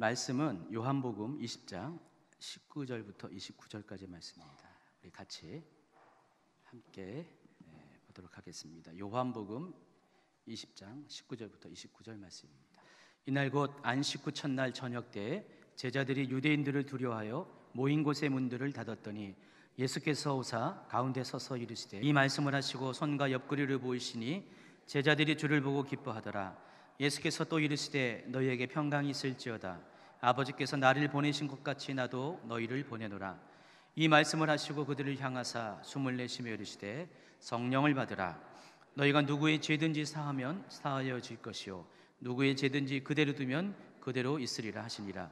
말씀은 요한복음 20장 19절부터 29절까지 말씀입니다. 우리 같이 함께 보도록 하겠습니다. 요한복음 20장 19절부터 29절 말씀입니다. 이날 곧 안식 후 첫날 저녁 때에 제자들이 유대인들을 두려워하여 모인 곳의 문들을 닫았더니 예수께서 오사 가운데 서서 이르시되 이 말씀을 하시고 손과 옆구리를 보이시니 제자들이 주를 보고 기뻐하더라. 예수께서 또 이르시되 너희에게 평강이 있을지어다. 아버지께서 나를 보내신 것 같이 나도 너희를 보내노라. 이 말씀을 하시고 그들을 향하사 숨을 내쉬며 이르시되 성령을 받으라. 너희가 누구의 죄든지 사하면 사하여질 것이요 누구의 죄든지 그대로 두면 그대로 있으리라 하시니라.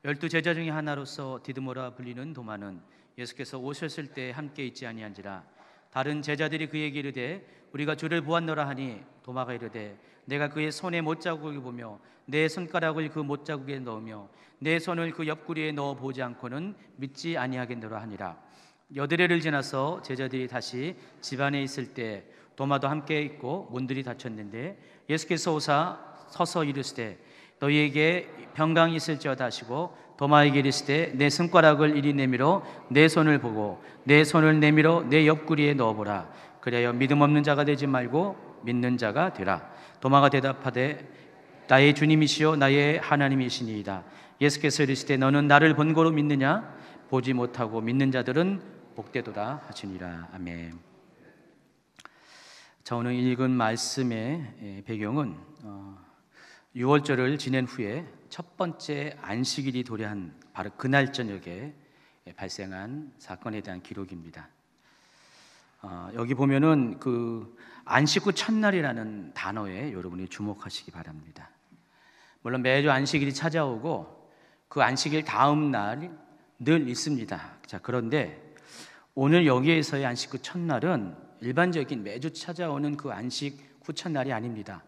12 제자 중에 하나로서 디드모라 불리는 도마는 예수께서 오셨을 때 함께 있지 아니한지라. 다른 제자들이 그에게 이르되 우리가 주를 보았노라 하니 도마가 이르되 내가 그의 손에 못자국을 보며 내 손가락을 그 못자국에 넣으며 내 손을 그 옆구리에 넣어 보지 않고는 믿지 아니하겠노라 하니라. 여드레를 지나서 제자들이 다시 집 안에 있을 때 도마도 함께 있고 문들이 닫혔는데 예수께서 오사 서서 이르시되 너희에게 평강이 있을지어다 하시고 도마에게 이르시되 내 손가락을 이리 내밀어 내 손을 보고 내 손을 내밀어 내 옆구리에 넣어보라. 그리하여 믿음 없는 자가 되지 말고 믿는 자가 되라. 도마가 대답하되 나의 주님이시요 나의 하나님이시니이다. 예수께서 이르시되 너는 나를 본고로 믿느냐? 보지 못하고 믿는 자들은 복되도다 하시니라. 아멘. 자, 오늘 읽은 말씀의 배경은 6월절을 지낸 후에 첫 번째 안식일이 도래한 바로 그날 저녁에 발생한 사건에 대한 기록입니다. 여기 보면은 그 안식 후 첫날이라는 단어에 여러분이 주목하시기 바랍니다. 물론 매주 안식일이 찾아오고 그 안식일 다음 날 늘 있습니다. 자, 그런데 오늘 여기에서의 안식 후 첫날은 일반적인 매주 찾아오는 그 안식 후 첫날이 아닙니다.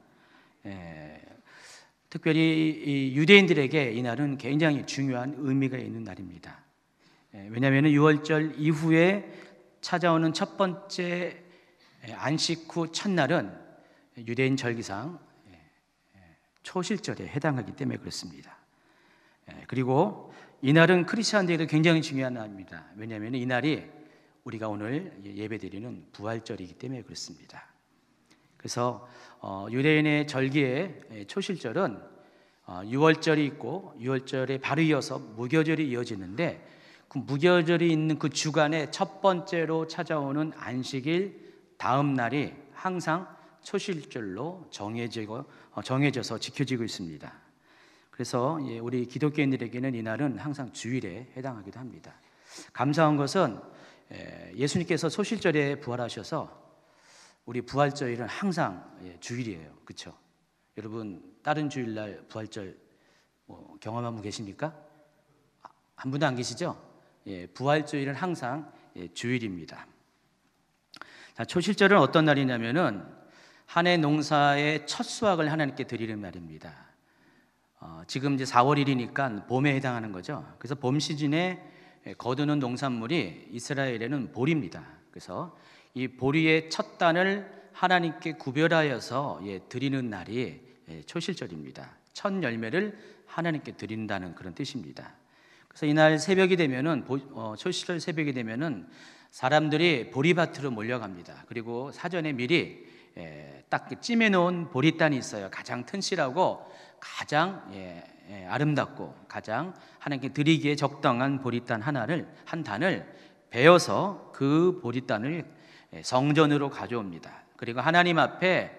특별히 이 유대인들에게 이 날은 굉장히 중요한 의미가 있는 날입니다. 왜냐하면 6월절 이후에 찾아오는 첫 번째 안식 후 첫날은 유대인 절기상 초실절에 해당하기 때문에 그렇습니다. 그리고 이날은 크리스천들에게도 굉장히 중요한 날입니다. 왜냐하면 이 날이 우리가 오늘 예배드리는 부활절이기 때문에 그렇습니다. 그래서 유대인의 절기의 초실절은 6월절이 있고 6월절에 바로 이어서 무교절이 이어지는데 그 무교절이 있는 그 주간에 첫 번째로 찾아오는 안식일 다음 날이 항상 초실절로 정해져서 지켜지고 있습니다. 그래서 우리 기독교인들에게는 이 날은 항상 주일에 해당하기도 합니다. 감사한 것은 예수님께서 초실절에 부활하셔서 우리 부활절은 항상 주일이에요. 그렇죠? 여러분 다른 주일날 부활절 경험한 분 계십니까? 한 분도 안 계시죠? 부활주일은 항상 주일입니다. 자, 초실절은 어떤 날이냐면은 한 해 농사의 첫 수확을 하나님께 드리는 날입니다. 지금 이제 4월 1일이니까 봄에 해당하는 거죠. 그래서 봄 시즌에 거두는 농산물이 이스라엘에는 보리입니다. 그래서 이 보리의 첫 단을 하나님께 구별하여서 드리는 날이 초실절입니다. 첫 열매를 하나님께 드린다는 그런 뜻입니다. 그래서 이날 새벽이 되면은 초실절 새벽이 되면은 사람들이 보리밭으로 몰려갑니다. 그리고 사전에 미리 딱 찜해 놓은 보리단이 있어요. 가장 튼실하고 가장 아름답고 가장 하나님께 드리기에 적당한 보리단 한 단을 베어서 그 보리단을 성전으로 가져옵니다. 그리고 하나님 앞에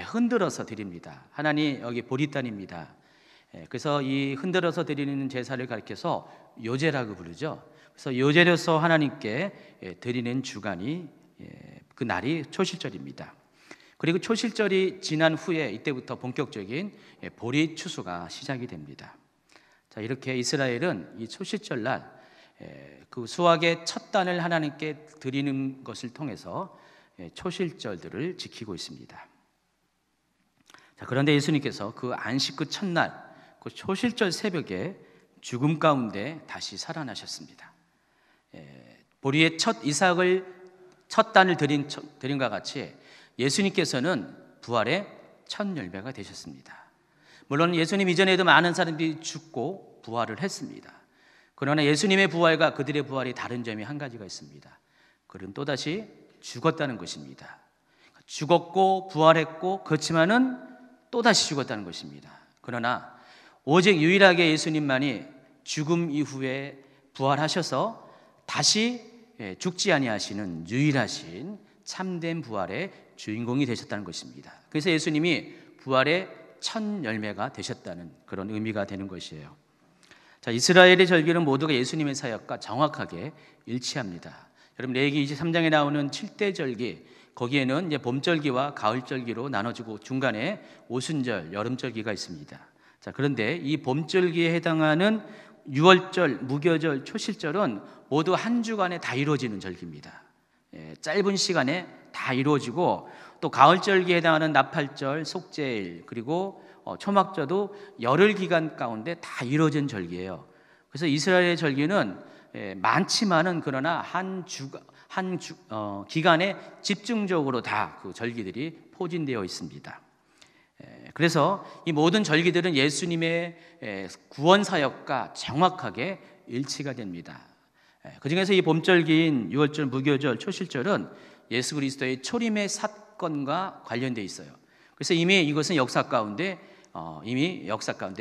흔들어서 드립니다. 하나님 여기 보리단입니다. 그래서 이 흔들어서 드리는 제사를 가리켜서 요제라고 부르죠. 그래서 요제로서 하나님께 드리는 주간이 그 날이 초실절입니다. 그리고 초실절이 지난 후에 이때부터 본격적인 보리 추수가 시작이 됩니다. 자, 이렇게 이스라엘은 이 초실절 날 그 수확의 첫 단을 하나님께 드리는 것을 통해서 초실절들을 지키고 있습니다. 자, 그런데 예수님께서 그 안식 후 첫날 그 초실절 새벽에 죽음 가운데 다시 살아나셨습니다. 보리의 첫 이삭을 첫 단을 드린과 같이 예수님께서는 부활의 첫 열매가 되셨습니다. 물론 예수님 이전에도 많은 사람들이 죽고 부활을 했습니다. 그러나 예수님의 부활과 그들의 부활이 다른 점이 한 가지가 있습니다. 그는 또다시 죽었다는 것입니다. 죽었고 부활했고 그렇지만은 또다시 죽었다는 것입니다. 그러나 오직 유일하게 예수님만이 죽음 이후에 부활하셔서 다시 죽지 아니하시는 유일하신 참된 부활의 주인공이 되셨다는 것입니다. 그래서 예수님이 부활의 첫 열매가 되셨다는 그런 의미가 되는 것이에요. 자, 이스라엘의 절기는 모두가 예수님의 사역과 정확하게 일치합니다. 여러분 레위기 23장에 나오는 7대 절기, 거기에는 이제 봄절기와 가을절기로 나눠지고 중간에 오순절, 여름절기가 있습니다. 자, 그런데 이 봄절기에 해당하는 유월절, 무교절, 초실절은 모두 한 주간에 다 이루어지는 절기입니다. 짧은 시간에 다 이루어지고 또 가을절기에 해당하는 나팔절, 속죄일 그리고 초막절도 열흘 기간 가운데 다 이루어진 절기예요. 그래서 이스라엘의 절기는 많지만은 그러나 기간에 집중적으로 다 그 절기들이 포진되어 있습니다. 그래서 이 모든 절기들은 예수님의 구원 사역과 정확하게 일치가 됩니다. 그중에서 이 봄절기인 유월절, 무교절, 초실절은 예수 그리스도의 초림의 사건과 관련되어 있어요. 그래서 이미 이것은 역사 가운데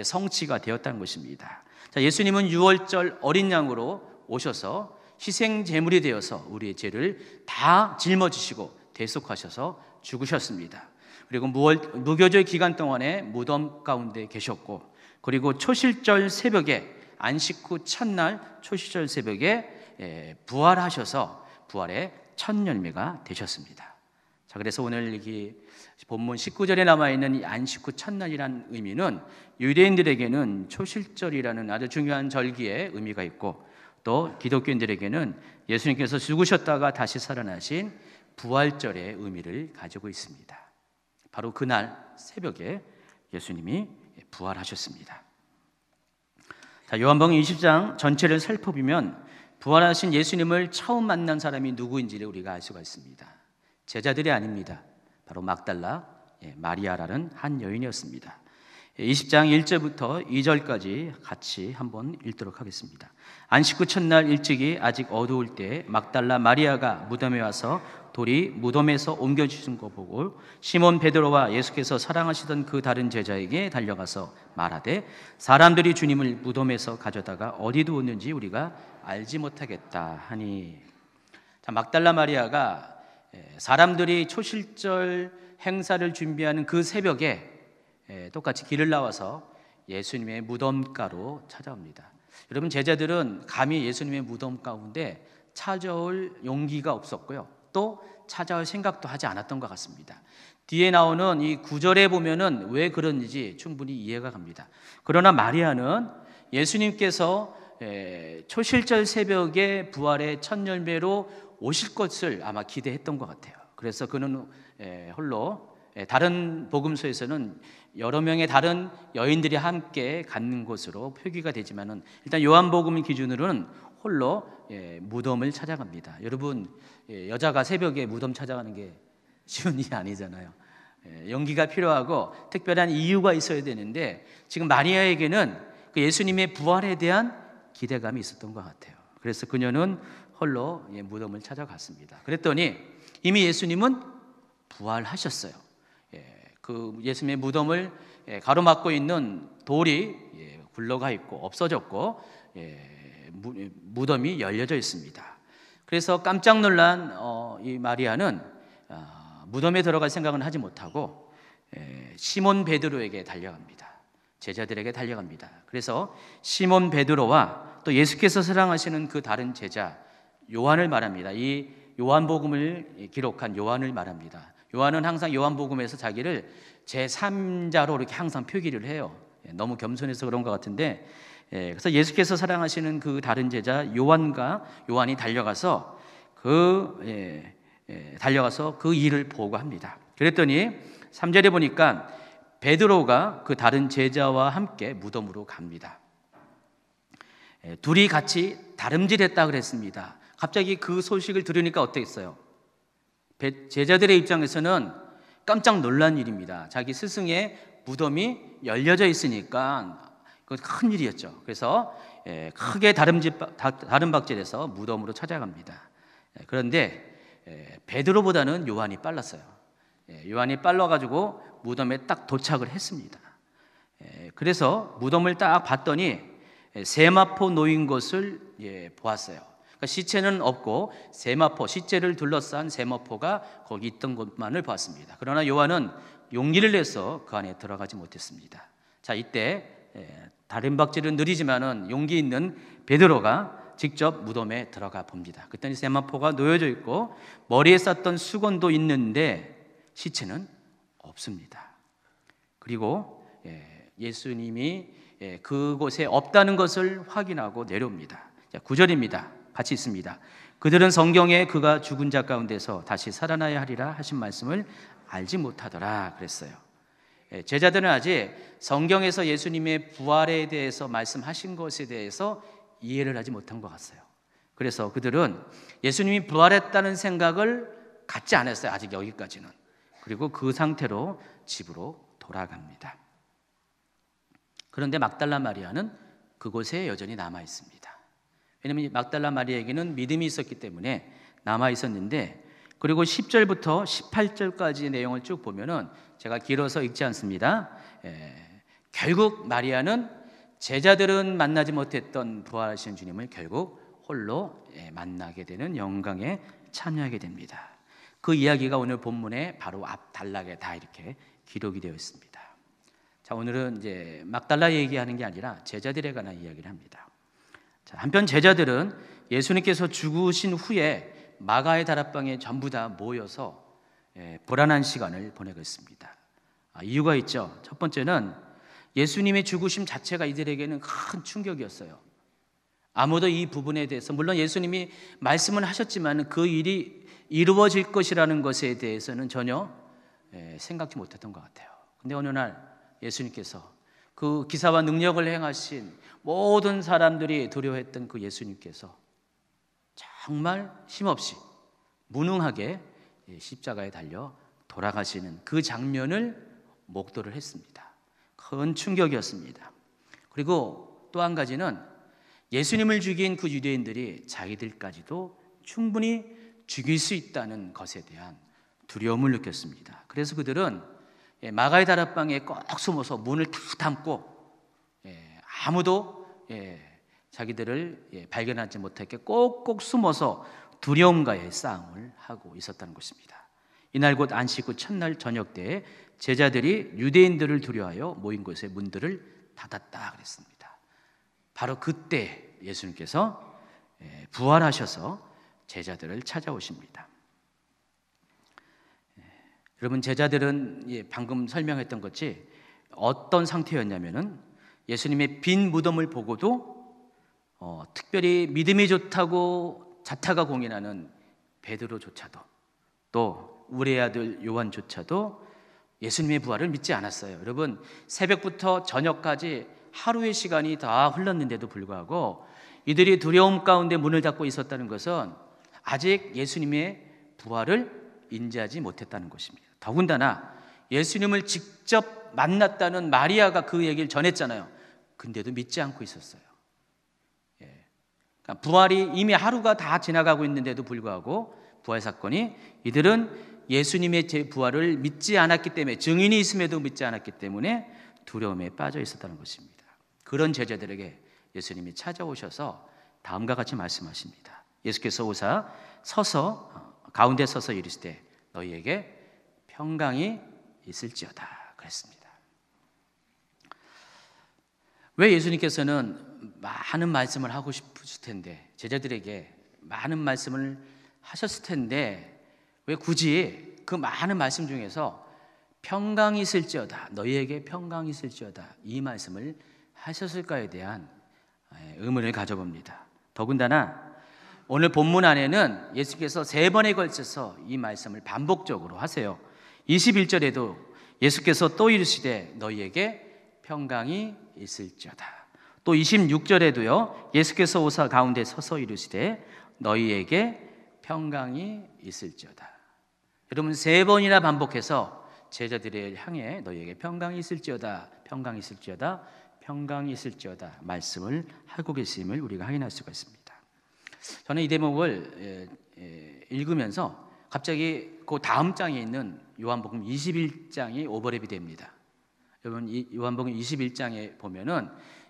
성취가 되었다는 것입니다. 자, 예수님은 유월절 어린 양으로 오셔서 희생 제물이 되어서 우리의 죄를 다 짊어지시고 대속하셔서 죽으셨습니다. 그리고 무교절 기간 동안에 무덤 가운데 계셨고, 그리고 초실절 새벽에 안식 후 첫날 초실절 새벽에 부활하셔서 부활의 첫 열매가 되셨습니다. 자, 그래서 오늘 이 본문 19절에 남아있는 이 안식 후 첫날이라는 의미는 유대인들에게는 초실절이라는 아주 중요한 절기의 의미가 있고, 또 기독교인들에게는 예수님께서 죽으셨다가 다시 살아나신 부활절의 의미를 가지고 있습니다. 바로 그날 새벽에 예수님이 부활하셨습니다. 자, 요한복음 20장 전체를 살펴보면 부활하신 예수님을 처음 만난 사람이 누구인지를 우리가 알 수가 있습니다. 제자들이 아닙니다. 바로 막달라 마리아라는 한 여인이었습니다. 20장 1절부터 2절까지 같이 한번 읽도록 하겠습니다. 안식 후 첫날 일찍이 아직 어두울 때 막달라 마리아가 무덤에 와서 돌이 무덤에서 옮겨주신 거 보고 시몬 베드로와 예수께서 사랑하시던 그 다른 제자에게 달려가서 말하되 사람들이 주님을 무덤에서 가져다가 어디 두었는지 우리가 알지 못하겠다 하니. 자, 막달라 마리아가 사람들이 초실절 행사를 준비하는 그 새벽에 똑같이 길을 나와서 예수님의 무덤가로 찾아옵니다. 여러분, 제자들은 감히 예수님의 무덤 가운데 찾아올 용기가 없었고요, 또 찾아올 생각도 하지 않았던 것 같습니다. 뒤에 나오는 이 9절에 보면은 왜 그런지 충분히 이해가 갑니다. 그러나 마리아는 예수님께서 초실절 새벽에 부활의 첫 열매로 오실 것을 아마 기대했던 것 같아요. 그래서 그는 홀로, 다른 복음서에서는 여러 명의 다른 여인들이 함께 갖는 것으로 표기가 되지만은 일단 요한복음 기준으로는 홀로 무덤을 찾아갑니다. 여러분, 여자가 새벽에 무덤 찾아가는 게 쉬운 일이 아니잖아요. 용기가 필요하고 특별한 이유가 있어야 되는데 지금 마리아에게는 그 예수님의 부활에 대한 기대감이 있었던 것 같아요. 그래서 그녀는 홀로 무덤을 찾아갔습니다. 그랬더니 이미 예수님은 부활하셨어요. 그 예수님의 무덤을 가로막고 있는 돌이 굴러가 있고 없어졌고 무덤이 열려져 있습니다. 그래서 깜짝 놀란 이 마리아는 무덤에 들어갈 생각은 하지 못하고 시몬 베드로에게 달려갑니다. 제자들에게 달려갑니다. 그래서 시몬 베드로와 또 예수께서 사랑하시는 그 다른 제자 요한을 말합니다. 이 요한복음을 기록한 요한을 말합니다. 요한은 항상 요한복음에서 자기를 제3자로 이렇게 항상 표기를 해요. 너무 겸손해서 그런 것 같은데, 그래서 예수께서 사랑하시는 그 다른 제자 요한이 달려가서 그 일을 보고합니다. 그랬더니 3절에 보니까 베드로가 그 다른 제자와 함께 무덤으로 갑니다. 둘이 같이 다름질했다 그랬습니다. 갑자기 그 소식을 들으니까 어땠어요? 제자들의 입장에서는 깜짝 놀란 일입니다. 자기 스승의 무덤이 열려져 있으니까 그 큰 일이었죠. 그래서 크게 다름박질해서 무덤으로 찾아갑니다. 그런데 베드로보다는 요한이 빨랐어요. 요한이 빨라가지고 무덤에 딱 도착을 했습니다. 그래서 무덤을 딱 봤더니 세마포 놓인 것을 보았어요. 그러니까 시체는 없고 세마포, 시체를 둘러싼 세마포가 거기 있던 것만을 보았습니다. 그러나 요한은 용기를 내서 그 안에 들어가지 못했습니다. 자, 이때 다림박질은 느리지만은 용기 있는 베드로가 직접 무덤에 들어가 봅니다. 그랬더니 세마포가 놓여져 있고 머리에 쌌던 수건도 있는데 시체는 없습니다. 그리고 예수님이 그곳에 없다는 것을 확인하고 내려옵니다. 9절입니다. 같이 있습니다. 그들은 성경에 그가 죽은 자 가운데서 다시 살아나야 하리라 하신 말씀을 알지 못하더라 그랬어요. 제자들은 아직 성경에서 예수님의 부활에 대해서 말씀하신 것에 대해서 이해를 하지 못한 것 같아요. 그래서 그들은 예수님이 부활했다는 생각을 갖지 않았어요. 아직 여기까지는. 그리고 그 상태로 집으로 돌아갑니다. 그런데 막달라 마리아는 그곳에 여전히 남아 있습니다. 왜냐하면 막달라 마리아에게는 믿음이 있었기 때문에 남아 있었는데, 그리고 10절부터 18절까지의 내용을 쭉 보면은 제가 길어서 읽지 않습니다. 결국 마리아는 제자들은 만나지 못했던 부활하신 주님을 결국 홀로 만나게 되는 영광에 참여하게 됩니다. 그 이야기가 오늘 본문에 바로 앞 단락에 다 이렇게 기록이 되어 있습니다. 자, 오늘은 이제 막달라 얘기하는 게 아니라 제자들에 관한 이야기를 합니다. 자, 한편 제자들은 예수님께서 죽으신 후에 마가의 다락방에 전부 다 모여서 불안한 시간을 보내고 있습니다. 이유가 있죠. 첫 번째는 예수님의 죽으심 자체가 이들에게는 큰 충격이었어요. 아무도 이 부분에 대해서, 물론 예수님이 말씀은 하셨지만 그 일이 이루어질 것이라는 것에 대해서는 전혀 생각지 못했던 것 같아요. 근데 어느 날 예수님께서 그 기사와 능력을 행하신 모든 사람들이 두려워했던 그 예수님께서 정말 힘없이 무능하게 십자가에 달려 돌아가시는 그 장면을 목도를 했습니다. 큰 충격이었습니다. 그리고 또 한 가지는 예수님을 죽인 그 유대인들이 자기들까지도 충분히 죽일 수 있다는 것에 대한 두려움을 느꼈습니다. 그래서 그들은 마가의 다락방에 꼭 숨어서 문을 다 닫고 아무도 자기들을 발견하지 못하게 꼭꼭 숨어서 두려움과의 싸움을 하고 있었다는 것입니다. 이날 곧 안식 후 첫날 저녁 때에 제자들이 유대인들을 두려워하여 모인 곳에 문들을 닫았다 그랬습니다. 바로 그때 예수님께서 부활하셔서 제자들을 찾아오십니다. 여러분, 제자들은 방금 설명했던 것이 어떤 상태였냐면은 예수님의 빈 무덤을 보고도 특별히 믿음이 좋다고 자타가 공인하는 베드로조차도, 또 우리의 아들 요한조차도 예수님의 부활을 믿지 않았어요. 여러분, 새벽부터 저녁까지 하루의 시간이 다 흘렀는데도 불구하고 이들이 두려움 가운데 문을 닫고 있었다는 것은 아직 예수님의 부활을 인지하지 못했다는 것입니다. 더군다나 예수님을 직접 만났다는 마리아가 그 얘기를 전했잖아요. 근데도 믿지 않고 있었어요. 그러니까 부활이 이미 하루가 다 지나가고 있는데도 불구하고 부활 사건이, 이들은 예수님의 부활을 믿지 않았기 때문에, 증인이 있음에도 믿지 않았기 때문에 두려움에 빠져 있었다는 것입니다. 그런 제자들에게 예수님이 찾아오셔서 다음과 같이 말씀하십니다. 예수께서 오사 가운데 서서 이르시되 너희에게 평강이 있을지어다 그랬습니다. 왜 예수님께서는 많은 말씀을 하고 싶으실 텐데, 제자들에게 많은 말씀을 하셨을 텐데 왜 굳이 그 많은 말씀 중에서 평강이 있을지어다, 너희에게 평강이 있을지어다, 이 말씀을 하셨을까에 대한 의문을 가져봅니다. 더군다나 오늘 본문 안에는 예수께서 3번에 걸쳐서 이 말씀을 반복적으로 하세요. 21절에도 예수께서 또 이르시되 너희에게 평강이 있을지어다. 또 26절에도요, 예수께서 오사 가운데 서서 이르시되 너희에게 평강이 있을지어다. 여러분, 3번이나 반복해서 제자들을 향해 너희에게 평강이 있을지어다, 평강이 있을지어다 평강이 있을지어다 말씀을 하고 계심을 우리가 확인할 수가 있습니다. 저는 이 대목을 읽으면서 갑자기 그 다음 장에 있는 요한복음 21장이 오버랩이 됩니다. 여러분, 이 요한복음 21장에 보면은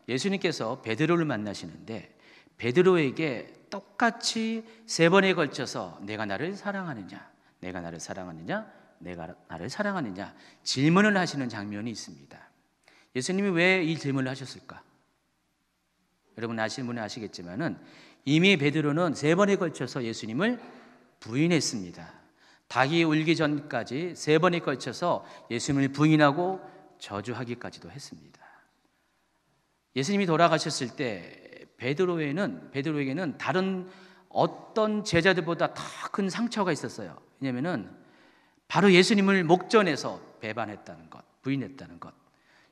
예수님께서 베드로를 만나시는데 베드로에게 똑같이 3번에 걸쳐서 내가 나를 사랑하느냐, 내가 나를 사랑하느냐, 내가 나를 사랑하느냐 질문을 하시는 장면이 있습니다. 예수님이 왜 이 질문을 하셨을까? 여러분 아시는 분은 아시겠지만은 이미 베드로는 3번에 걸쳐서 예수님을 부인했습니다. 닭이 울기 전까지 3번에 걸쳐서 예수님을 부인하고 저주하기까지도 했습니다. 예수님이 돌아가셨을 때 베드로에게는 다른 어떤 제자들보다 더 큰 상처가 있었어요. 왜냐하면 바로 예수님을 목전에서 배반했다는 것, 부인했다는 것.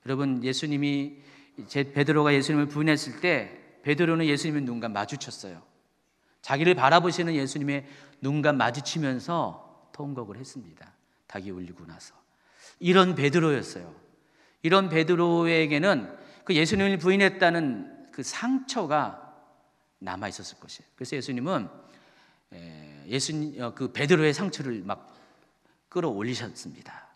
여러분, 베드로가 예수님을 부인했을 때 베드로는 예수님의 눈과 마주쳤어요. 자기를 바라보시는 예수님의 눈과 마주치면서 통곡을 했습니다. 닭이 울리고 나서. 이런 베드로였어요. 이런 베드로에게는 그 예수님을 부인했다는 그 상처가 남아 있었을 것이에요. 그래서 예수님은 그 베드로의 상처를 막 끌어올리셨습니다.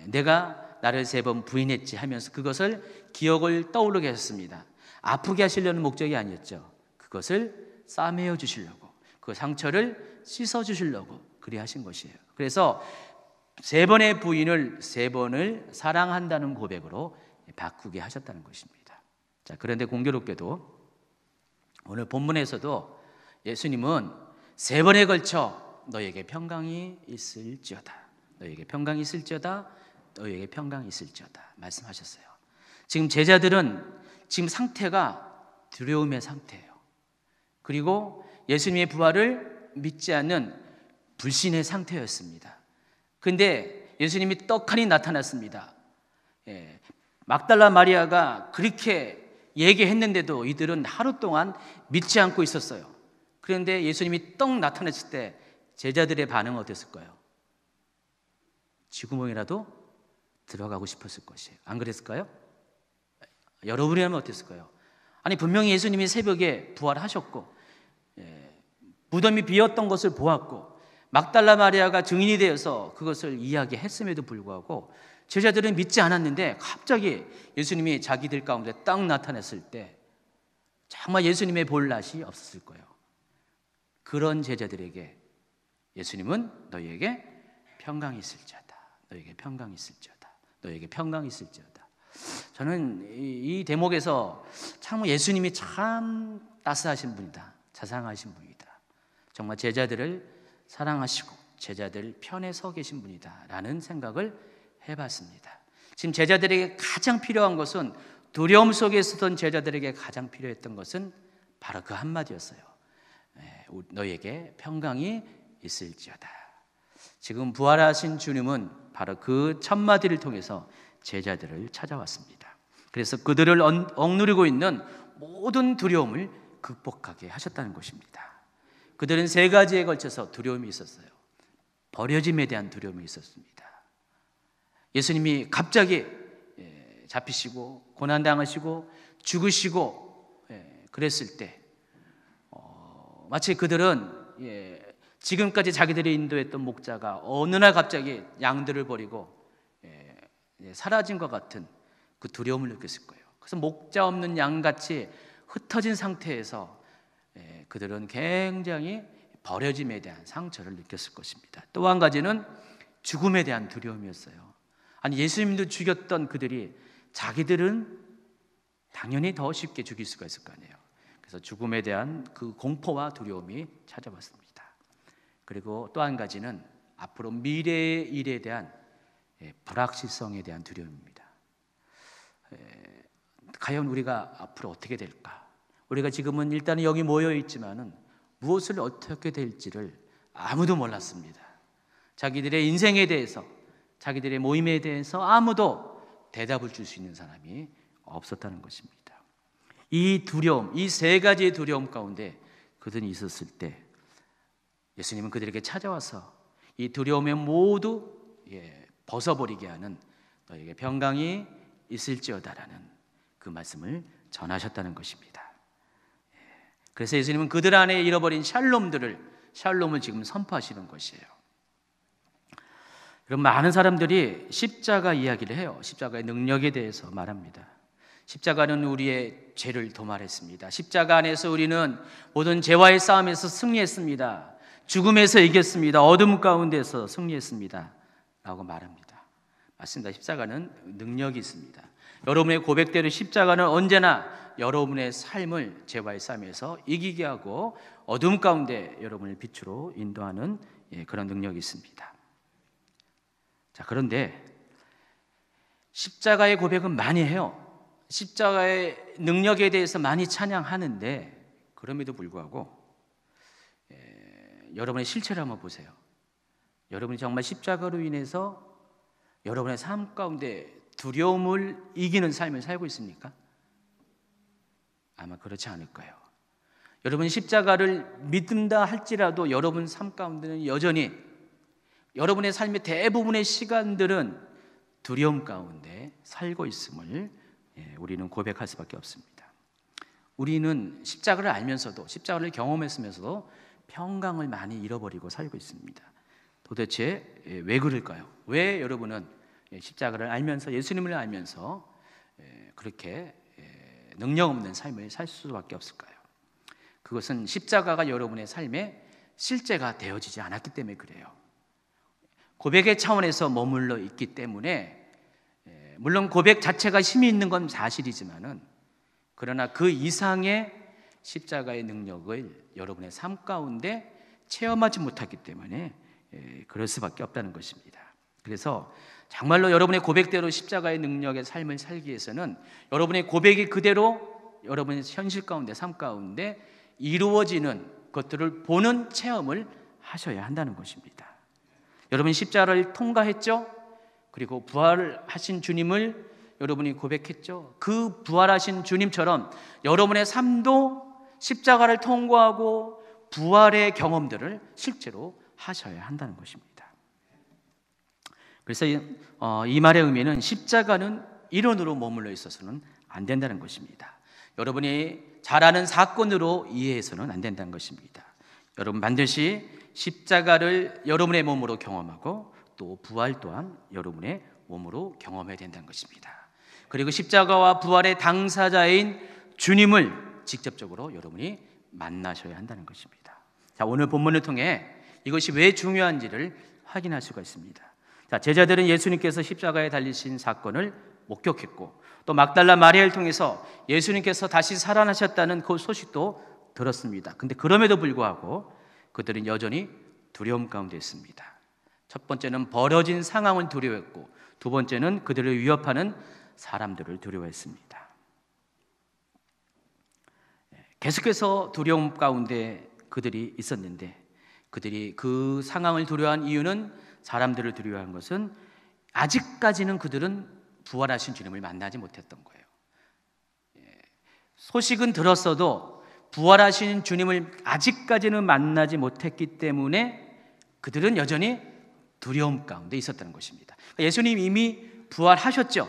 내가 나를 3번 부인했지 하면서 그것을 기억을 떠오르게 하셨습니다. 아프게 하시려는 목적이 아니었죠. 그것을 싸매어 주시려고, 그 상처를 씻어 주시려고 그리 하신 것이에요. 그래서 3번의 부인을 3번을 사랑한다는 고백으로 바꾸게 하셨다는 것입니다. 자, 그런데 공교롭게도 오늘 본문에서도 예수님은 3번에 걸쳐 너에게 평강이 있을지어다, 너에게 평강이 있을지어다, 너에게 평강이 있을지어다 말씀하셨어요. 지금 제자들은 지금 상태가 두려움의 상태예요. 그리고 예수님의 부활을 믿지 않는 불신의 상태였습니다. 그런데 예수님이 떡하니 나타났습니다. 막달라 마리아가 그렇게 얘기했는데도 이들은 하루 동안 믿지 않고 있었어요. 그런데 예수님이 떡 나타났을 때 제자들의 반응은 어땠을까요? 쥐구멍이라도 들어가고 싶었을 것이에요. 안 그랬을까요? 여러분이라면 어땠을까요? 아니, 분명히 예수님이 새벽에 부활하셨고 무덤이 비었던 것을 보았고 막달라 마리아가 증인이 되어서 그것을 이야기했음에도 불구하고 제자들은 믿지 않았는데 갑자기 예수님이 자기들 가운데 딱 나타났을 때 정말 예수님의 볼 낯이 없었을 거예요. 그런 제자들에게 예수님은 너희에게 평강이 있을지어다, 너희에게 평강이 있을지어다, 너희에게 평강이 있을지어다. 저는 이 대목에서 참 예수님이 참 따스하신 분이다, 자상하신 분이다, 정말 제자들을 사랑하시고 제자들 편에 서 계신 분이다 라는 생각을 해봤습니다. 지금 제자들에게 가장 필요한 것은, 두려움 속에 있었던 제자들에게 가장 필요했던 것은 바로 그 한마디였어요. 너희에게 평강이 있을지어다. 지금 부활하신 주님은 바로 그 첫마디를 통해서 제자들을 찾아왔습니다. 그래서 그들을 억누르고 있는 모든 두려움을 극복하게 하셨다는 것입니다. 그들은 3가지에 걸쳐서 두려움이 있었어요. 버려짐에 대한 두려움이 있었습니다. 예수님이 갑자기 잡히시고 고난당하시고 죽으시고 그랬을 때 마치 그들은 지금까지 자기들이 인도했던 목자가 어느 날 갑자기 양들을 버리고 사라진 것 같은 그 두려움을 느꼈을 거예요. 그래서 목자 없는 양같이 흩어진 상태에서 그들은 굉장히 버려짐에 대한 상처를 느꼈을 것입니다. 또 한 가지는 죽음에 대한 두려움이었어요. 아니, 예수님도 죽였던 그들이 자기들은 당연히 더 쉽게 죽일 수가 있을 거 아니에요. 그래서 죽음에 대한 그 공포와 두려움이 찾아왔습니다. 그리고 또 한 가지는 앞으로 미래의 일에 대한 불확실성에 대한 두려움입니다. 과연 우리가 앞으로 어떻게 될까? 우리가 지금은 일단은 여기 모여 있지만은 무엇을 어떻게 될지를 아무도 몰랐습니다. 자기들의 인생에 대해서, 자기들의 모임에 대해서 아무도 대답을 줄 수 있는 사람이 없었다는 것입니다. 이 두려움, 이 3가지의 두려움 가운데 그들이 있었을 때 예수님은 그들에게 찾아와서 이 두려움에 모두 벗어버리게 하는 너에게 평강이 있을지어다라는 그 그 말씀을 전하셨다는 것입니다. 그래서 예수님은 그들 안에 잃어버린 샬롬을 지금 선포하시는 것이에요. 그럼 많은 사람들이 십자가 이야기를 해요. 십자가의 능력에 대해서 말합니다. 십자가는 우리의 죄를 도말했습니다. 십자가 안에서 우리는 모든 죄와의 싸움에서 승리했습니다. 죽음에서 이겼습니다. 어둠 가운데서 승리했습니다 라고 말합니다. 맞습니다. 십자가는 능력이 있습니다. 여러분의 고백대로 십자가는 언제나 여러분의 삶을 죄와의 싸움에서 이기게 하고 어둠 가운데 여러분을 빛으로 인도하는 그런 능력이 있습니다. 자, 그런데 십자가의 고백은 많이 해요. 십자가의 능력에 대해서 많이 찬양하는데 그럼에도 불구하고 여러분의 실체를 한번 보세요. 여러분이 정말 십자가로 인해서 여러분의 삶 가운데 두려움을 이기는 삶을 살고 있습니까? 아마 그렇지 않을 거예요. 여러분 십자가를 믿는다 할지라도 여러분 삶 가운데는 여전히 여러분의 삶의 대부분의 시간들은 두려움 가운데 살고 있음을 우리는 고백할 수밖에 없습니다. 우리는 십자가를 알면서도 십자가를 경험했으면서도 평강을 많이 잃어버리고 살고 있습니다. 도대체 왜 그럴까요? 왜 여러분은 십자가를 알면서 예수님을 알면서 그렇게 능력 없는 삶을 살 수밖에 없을까요? 그것은 십자가가 여러분의 삶에 실제가 되어지지 않았기 때문에 그래요. 고백의 차원에서 머물러 있기 때문에 물론 고백 자체가 힘이 있는 건 사실이지만은 그러나 그 이상의 십자가의 능력을 여러분의 삶 가운데 체험하지 못했기 때문에 그럴 수밖에 없다는 것입니다. 그래서 정말로 여러분의 고백대로 십자가의 능력의 삶을 살기 위해서는 여러분의 고백이 그대로 여러분의 현실 가운데 삶 가운데 이루어지는 것들을 보는 체험을 하셔야 한다는 것입니다. 여러분이 십자가를 통과했죠? 그리고 부활하신 주님을 여러분이 고백했죠? 그 부활하신 주님처럼 여러분의 삶도 십자가를 통과하고 부활의 경험들을 실제로 하셔야 한다는 것입니다. 그래서 이 말의 의미는 십자가는 이론으로 머물러 있어서는 안 된다는 것입니다. 여러분이 잘 아는 사건으로 이해해서는 안 된다는 것입니다. 여러분 반드시 십자가를 여러분의 몸으로 경험하고 또 부활 또한 여러분의 몸으로 경험해야 된다는 것입니다. 그리고 십자가와 부활의 당사자인 주님을 직접적으로 여러분이 만나셔야 한다는 것입니다. 자, 오늘 본문을 통해 이것이 왜 중요한지를 확인할 수가 있습니다. 자, 제자들은 예수님께서 십자가에 달리신 사건을 목격했고 또 막달라 마리아를 통해서 예수님께서 다시 살아나셨다는 그 소식도 들었습니다. 근데 그럼에도 불구하고 그들은 여전히 두려움 가운데 있습니다. 첫 번째는 벌어진 상황을 두려워했고 두 번째는 그들을 위협하는 사람들을 두려워했습니다. 계속해서 두려움 가운데 그들이 있었는데 그들이 그 상황을 두려워한 이유는 사람들을 두려워한 것은 아직까지는 그들은 부활하신 주님을 만나지 못했던 거예요. 소식은 들었어도 부활하신 주님을 아직까지는 만나지 못했기 때문에 그들은 여전히 두려움 가운데 있었다는 것입니다. 예수님 이미 부활하셨죠.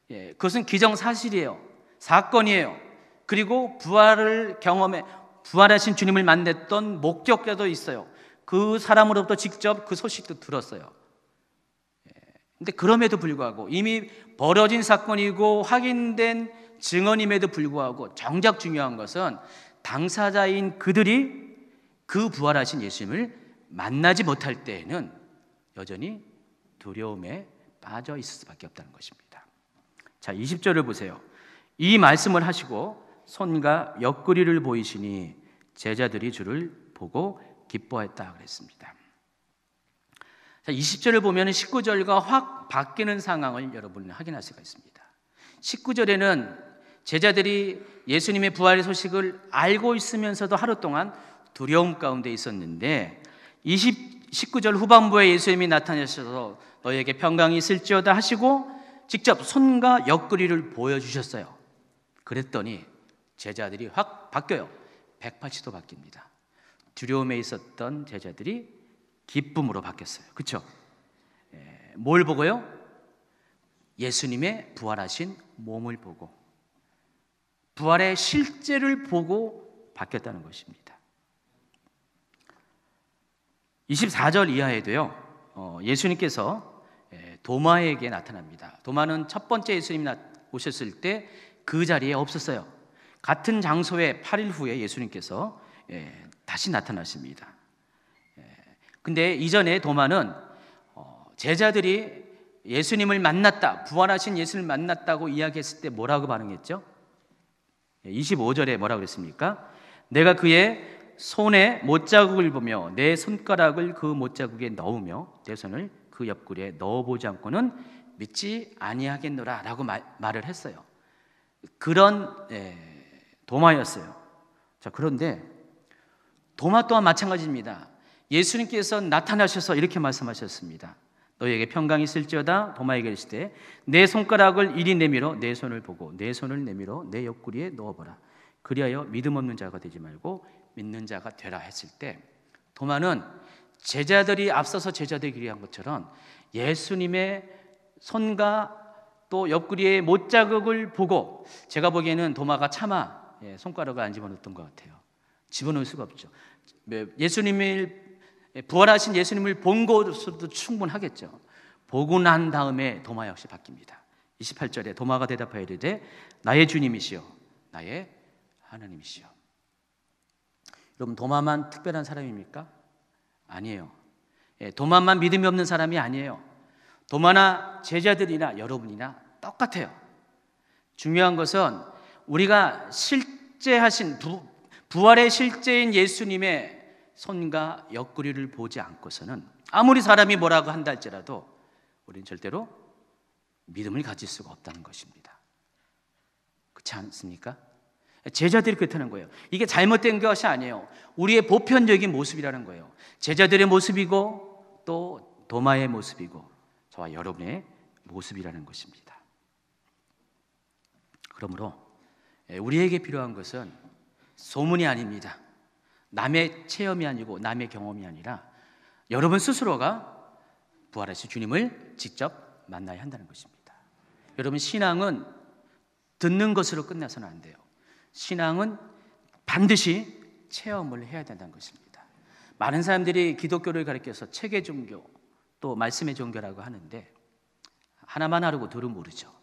그것은 기정사실이에요. 사건이에요. 그리고 부활을 경험해 부활하신 주님을 만났던 목격자도 있어요. 그 사람으로부터 직접 그 소식도 들었어요. 근데 그럼에도 불구하고 이미 벌어진 사건이고 확인된 증언임에도 불구하고 정작 중요한 것은 당사자인 그들이 그 부활하신 예수님을 만나지 못할 때에는 여전히 두려움에 빠져 있을 수밖에 없다는 것입니다. 자, 20절을 보세요. 이 말씀을 하시고 손과 옆구리를 보이시니 제자들이 주를 보고 기뻐했다 그랬습니다. 자, 20절을 보면 19절과 확 바뀌는 상황을 여러분 확인할 수가 있습니다. 19절에는 제자들이 예수님의 부활의 소식을 알고 있으면서도 하루 동안 두려움 가운데 있었는데 19절 후반부에 예수님이 나타나셔서 너희에게 평강이 있을지어다 하시고 직접 손과 옆구리를 보여주셨어요. 그랬더니 제자들이 확 바뀌어요. 180도 바뀝니다. 두려움에 있었던 제자들이 기쁨으로 바뀌었어요. 그렇죠? 뭘 보고요? 예수님의 부활하신 몸을 보고 부활의 실제를 보고 바뀌었다는 것입니다. 24절 이하에도요, 예수님께서 도마에게 나타납니다. 도마는 첫 번째 예수님이 오셨을 때 그 자리에 없었어요. 같은 장소에 8일 후에 예수님께서 다시 나타나십니다. 근데 이전에 도마는 제자들이 예수님을 만났다, 부활하신 예수님을 만났다고 이야기했을 때 뭐라고 반응했죠? 25절에 뭐라고 그랬습니까? 내가 그의 손에 못자국을 보며 내 손가락을 그 못자국에 넣으며 내 손을 그 옆구리에 넣어보지 않고는 믿지 아니하겠노라 라고 말을 했어요. 그런 도마였어요. 자, 그런데 도마 또한 마찬가지입니다. 예수님께서 나타나셔서 이렇게 말씀하셨습니다. 너희에게 평강이 있을지어다. 도마에게 이르시되 내 손가락을 이리 내밀어 내 손을 보고 내 손을 내밀어 내 옆구리에 넣어보라. 그리하여 믿음 없는 자가 되지 말고 믿는 자가 되라 했을 때, 도마는 제자들이 앞서서 제자들이 기리한 것처럼 예수님의 손과 또 옆구리의 못자국을 보고, 제가 보기에는 도마가 차마 손가락을 안 집어넣었던 것 같아요. 집어넣을 수가 없죠. 예수님을, 부활하신 예수님을 본 것으로도 충분하겠죠. 보고 난 다음에 도마 역시 바뀝니다. 28절에 도마가 대답하여 이르되 나의 주님이시여 나의 하나님이시여. 여러분, 도마만 특별한 사람입니까? 아니에요. 도마만 믿음이 없는 사람이 아니에요. 도마나 제자들이나 여러분이나 똑같아요. 중요한 것은 우리가 실제 하신 부활의 실제인 예수님의 손과 옆구리를 보지 않고서는 아무리 사람이 뭐라고 한다 할지라도 우리는 절대로 믿음을 가질 수가 없다는 것입니다. 그렇지 않습니까? 제자들이 그렇다는 거예요. 이게 잘못된 것이 아니에요. 우리의 보편적인 모습이라는 거예요. 제자들의 모습이고 또 도마의 모습이고 저와 여러분의 모습이라는 것입니다. 그러므로 우리에게 필요한 것은 소문이 아닙니다. 남의 체험이 아니고 남의 경험이 아니라 여러분 스스로가 부활하신 주님을 직접 만나야 한다는 것입니다. 여러분, 신앙은 듣는 것으로 끝나서는 안 돼요. 신앙은 반드시 체험을 해야 된다는 것입니다. 많은 사람들이 기독교를 가리켜서 체계 종교 또 말씀의 종교라고 하는데 하나만 알고 둘은 모르죠.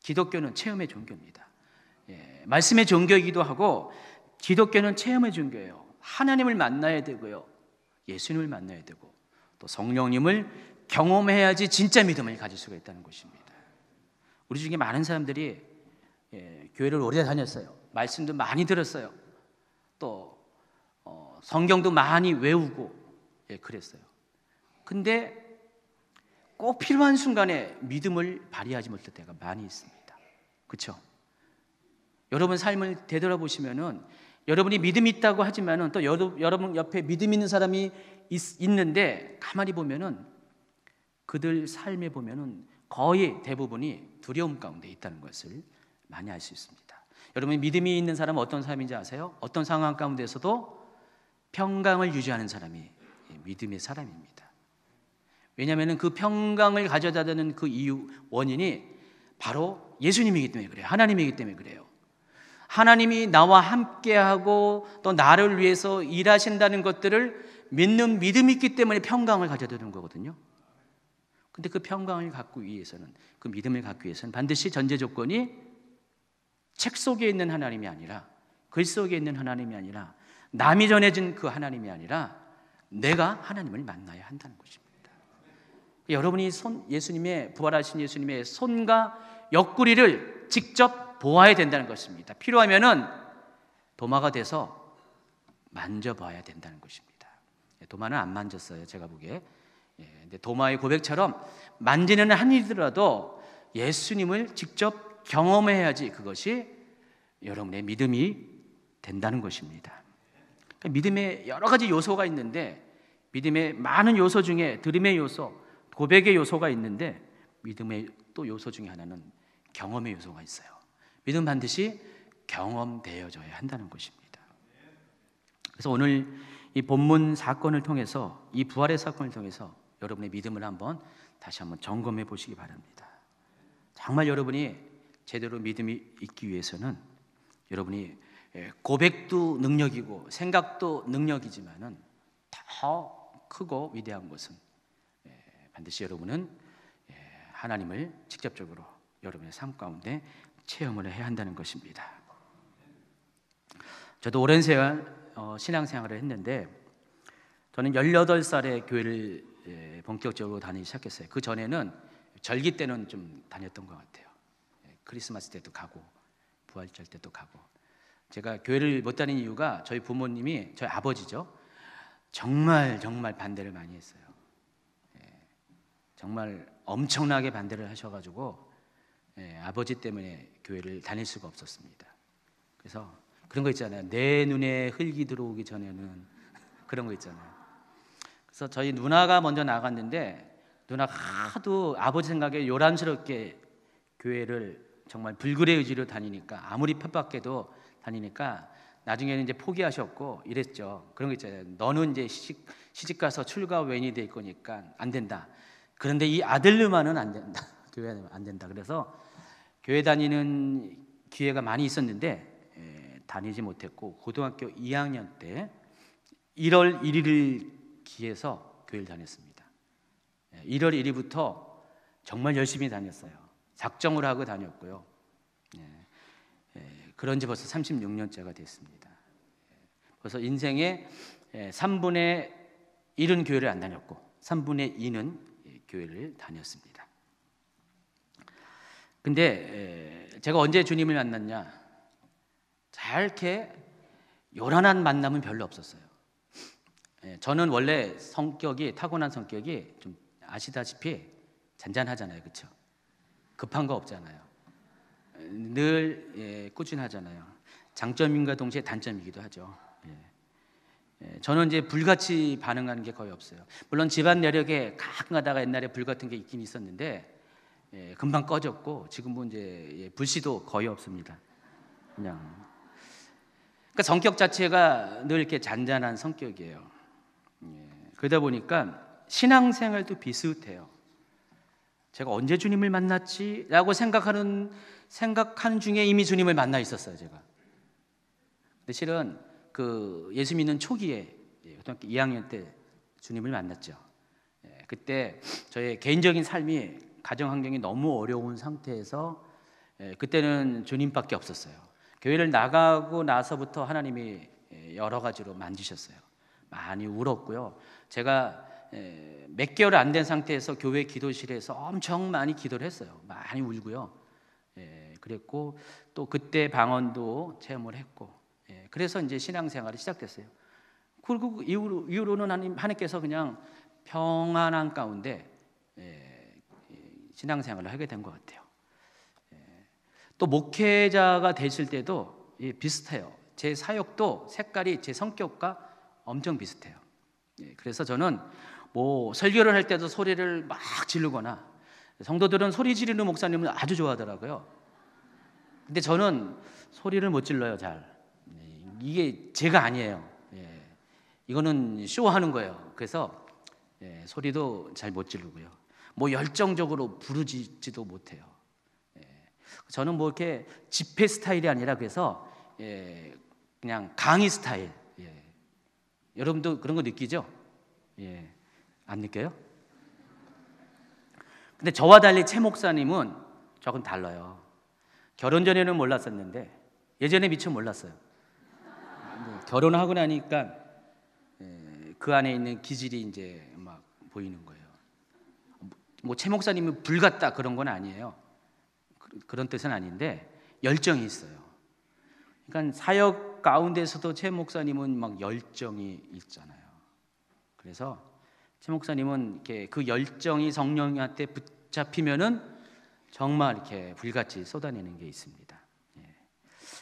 기독교는 체험의 종교입니다. 말씀의 종교이기도 하고 기독교는 체험의 종교예요. 하나님을 만나야 되고요, 예수님을 만나야 되고 또 성령님을 경험해야지 진짜 믿음을 가질 수가 있다는 것입니다. 우리 중에 많은 사람들이 교회를 오래 다녔어요. 말씀도 많이 들었어요. 또 성경도 많이 외우고 그랬어요. 근데 꼭 필요한 순간에 믿음을 발휘하지 못할 때가 많이 있습니다. 그렇죠? 여러분 삶을 되돌아보시면은 여러분이 믿음이 있다고 하지만은 또 여러분 옆에 믿음 있는 사람이 있는데 가만히 보면은 그들 삶에 보면은 거의 대부분이 두려움 가운데 있다는 것을 많이 알 수 있습니다. 여러분, 믿음이 있는 사람은 어떤 사람인지 아세요? 어떤 상황 가운데서도 평강을 유지하는 사람이 믿음의 사람입니다. 왜냐하면 그 평강을 가져다 주는 그 이유, 원인이 바로 예수님이기 때문에 그래요. 하나님이기 때문에 그래요. 하나님이 나와 함께하고 또 나를 위해서 일하신다는 것들을 믿는 믿음이 있기 때문에 평강을 가져다 주는 거거든요. 근데 그 평강을 갖기 위해서는, 그 믿음을 갖기 위해서는 반드시 전제 조건이 책 속에 있는 하나님이 아니라, 글 속에 있는 하나님이 아니라, 남이 전해진 그 하나님이 아니라 내가 하나님을 만나야 한다는 것입니다. 여러분이 예수님의, 부활하신 예수님의 손과 옆구리를 직접 보아야 된다는 것입니다. 필요하면은 도마가 돼서 만져봐야 된다는 것입니다. 도마는 안 만졌어요, 제가 보기에. 근데 도마의 고백처럼 만지는 한 일이라도 예수님을 직접 경험해야지 그것이 여러분의 믿음이 된다는 것입니다. 그러니까 믿음에 여러 가지 요소가 있는데, 믿음의 많은 요소 중에 들음의 요소, 고백의 요소가 있는데, 믿음의 또 요소 중에 하나는 경험의 요소가 있어요. 믿음은 반드시 경험되어져야 한다는 것입니다. 그래서 오늘 이 본문 사건을 통해서, 이 부활의 사건을 통해서 여러분의 믿음을 다시 한번 점검해 보시기 바랍니다. 정말 여러분이 제대로 믿음이 있기 위해서는 여러분이 고백도 능력이고 생각도 능력이지만은 더 크고 위대한 것은 반드시 여러분은 하나님을 직접적으로 여러분의 삶 가운데 체험을 해야 한다는 것입니다. 저도 오랜 세월 신앙생활을 했는데 저는 18살에 교회를 본격적으로 다니기 시작했어요. 그 전에는 절기 때는 좀 다녔던 것 같아요. 크리스마스 때도 가고 부활절 때도 가고. 제가 교회를 못 다닌 이유가 저희 부모님이, 저희 아버지죠, 정말 반대를 많이 했어요. 정말 엄청나게 반대를 하셔가지고 아버지 때문에 교회를 다닐 수가 없었습니다. 그래서 그런 거 있잖아요. 내 눈에 흙이 들어오기 전에는 그런 거 있잖아요. 그래서 저희 누나가 먼저 나갔는데 누나가 하도 아버지 생각에 요란스럽게 교회를 정말 불굴의 의지로 다니니까, 아무리 핍박해도 다니니까 나중에는 이제 포기하셨고 이랬죠. 그런 거 있잖아요. 너는 이제 시집 가서 출가 외인이 될 거니까 안 된다. 그런데 이 아들르만은 안 된다. 교회 안 된다. 그래서 교회 다니는 기회가 많이 있었는데 다니지 못했고, 고등학교 2학년 때 1월 1일을 기해서 교회를 다녔습니다. 1월 1일부터 정말 열심히 다녔어요. 작정을 하고 다녔고요. 그런 지 벌써 36년째가 됐습니다. 그래서 인생의 3분의 1은 교회를 안 다녔고 3분의 2는 교회를 다녔습니다. 근데 제가 언제 주님을 만났냐? 이렇게 요란한 만남은 별로 없었어요. 저는 원래 타고난 성격이 좀 아시다시피 잔잔하잖아요. 그렇죠? 급한 거 없잖아요. 늘 꾸준하잖아요. 장점인과 동시에 단점이기도 하죠. 저는 이제 불같이 반응하는 게 거의 없어요. 물론 집안 내력에 가끔 가다가 옛날에 불 같은 게 있긴 있었는데 금방 꺼졌고, 지금은 이제 불씨도 거의 없습니다. 그냥 그러니까 성격 자체가 늘 이렇게 잔잔한 성격이에요. 그러다 보니까 신앙생활도 비슷해요. 제가 언제 주님을 만났지라고 생각하는 중에 이미 주님을 만나 있었어요, 제가. 근데 실은 그 예수 믿는 초기에 고등학교 2학년 때 주님을 만났죠. 그때 저의 개인적인 삶이, 가정 환경이 너무 어려운 상태에서 그때는 주님밖에 없었어요. 교회를 나가고 나서부터 하나님이 여러 가지로 만지셨어요. 많이 울었고요. 제가 몇 개월 안 된 상태에서 교회 기도실에서 엄청 많이 기도를 했어요. 많이 울고요. 그랬고 또 그때 방언도 체험을 했고, 그래서 이제 신앙생활이 시작됐어요. 그리고 이후로는 하나님께서 그냥 평안한 가운데 신앙생활을 하게 된 것 같아요. 또 목회자가 되실 때도 비슷해요. 제 사역도 색깔이 제 성격과 엄청 비슷해요. 그래서 저는 뭐 설교를 할 때도 소리를 막 지르거나, 성도들은 소리 지르는 목사님을 아주 좋아하더라고요. 근데 저는 소리를 못 질러요, 잘. 이게 제가 아니에요. 이거는 쇼하는 거예요. 그래서 소리도 잘 못 지르고요. 뭐 열정적으로 부르지도 못해요. 저는 뭐 이렇게 집회 스타일이 아니라, 그래서 그냥 강의 스타일. 여러분도 그런 거 느끼죠? 안 느껴요? 근데 저와 달리 최 목사님은 조금 달라요. 결혼 전에는 몰랐었는데, 예전에 미처 몰랐어요. 결혼하고 나니까 그 안에 있는 기질이 이제 막 보이는 거예요. 뭐 최 목사님은 불 같다 그런 건 아니에요. 그런 뜻은 아닌데 열정이 있어요. 그러니까 사역 가운데서도 최 목사님은 막 열정이 있잖아요. 그래서 최 목사님은 이렇게 그 열정이 성령한테 붙잡히면은 정말 이렇게 불같이 쏟아내는 게 있습니다.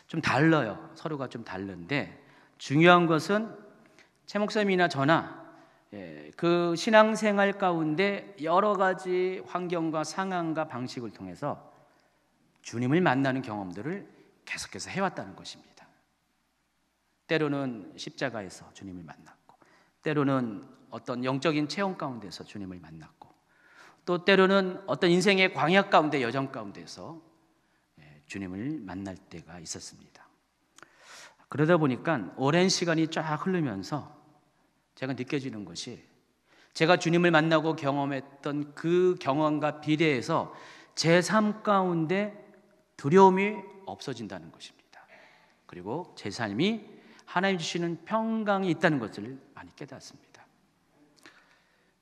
좀 달라요. 서로가 좀 다른데 중요한 것은 최 목사님이나 저나 그 신앙생활 가운데 여러 가지 환경과 상황과 방식을 통해서 주님을 만나는 경험들을 계속해서 해왔다는 것입니다. 때로는 십자가에서 주님을 만났고, 때로는 어떤 영적인 체험 가운데서 주님을 만났고, 또 때로는 어떤 인생의 광야 가운데, 여정 가운데서 주님을 만날 때가 있었습니다. 그러다 보니까 오랜 시간이 쫙 흐르면서 제가 느껴지는 것이, 제가 주님을 만나고 경험했던 그 경험과 비례해서 제 삶 가운데 두려움이 없어진다는 것입니다. 그리고 제 삶이 하나님 주시는 평강이 있다는 것을 많이 깨닫습니다.